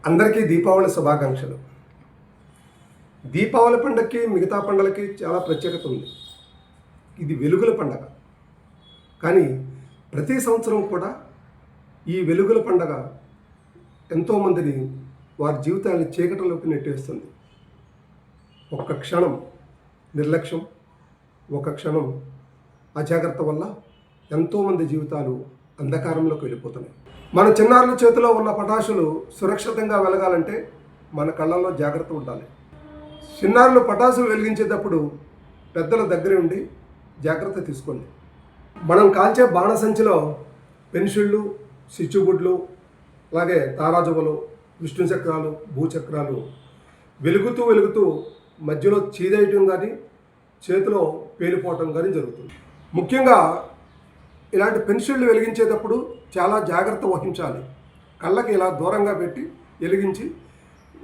అందరికీ దీపావళి శుభాకాంక్షలు. దీపావళి పండగకి మిగతా పండుగలకి చాలా ప్రత్యేకత ఉంది. ఇది వెలుగుల పండగ. కానీ ప్రతి సంవత్సరం కూడా ఈ వెలుగుల పండగ ఎంతోమందిని వారి జీవితాన్ని చీకటిలోకి నెట్టేస్తుంది. ఒక్క క్షణం నిర్లక్ష్యం, ఒక క్షణం అజాగ్రత్త వల్ల ఎంతోమంది జీవితాలు అంధకారంలోకి వెళ్ళిపోతున్నాయి. మన చిన్నారుల చేతిలో ఉన్న పటాసులు సురక్షితంగా వెలగాలంటే మన కళ్ళల్లో జాగ్రత్త ఉండాలి. చిన్నారులు పటాసులు వెలిగించేటప్పుడు పెద్దల దగ్గర ఉండి జాగ్రత్త తీసుకోండి. మనం కాల్చే బాణసంచిలో పెన్సిళ్ళు, సిచ్చుబుడ్లు, అలాగే తారాజువలు, విష్ణు చక్రాలు, భూచక్రాలు వెలుగుతూ మధ్యలో చీదేయటం కానీ చేతిలో పేలిపోవటం కానీ జరుగుతుంది. ముఖ్యంగా ఇలాంటి పెన్సిళ్ళు వెలిగించేటప్పుడు చాలా జాగ్రత్త వహించాలి. కళ్ళకి ఇలా దూరంగా పెట్టి వెలిగించి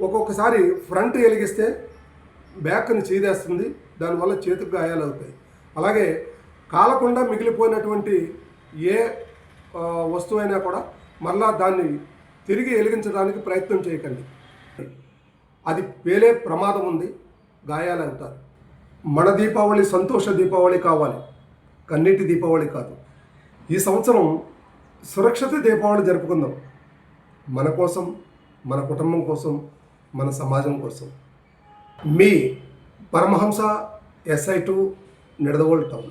ఒక్కొక్కసారి ఫ్రంట్ వెలిగిస్తే బ్యాక్ని చీదేస్తుంది, దానివల్ల చేతికి గాయాలు అవుతాయి. అలాగే కాలకుండా మిగిలిపోయినటువంటి ఏ వస్తువైనా కూడా మళ్ళా దాన్ని తిరిగి వెలిగించడానికి ప్రయత్నం చేయకండి. అది పేలే ప్రమాదం ఉంది, గాయాలు అవుతారు. మన దీపావళి సంతోష దీపావళి కావాలి, కన్నీటి దీపావళి కాదు. ఈ సంవత్సరం సురక్షిత దీపావళి జరుపుకుందాం. మన కోసం, మన కుటుంబం కోసం, మన సమాజం కోసం. మీ పరమహంస SI2 నిడదవోలు టౌన్.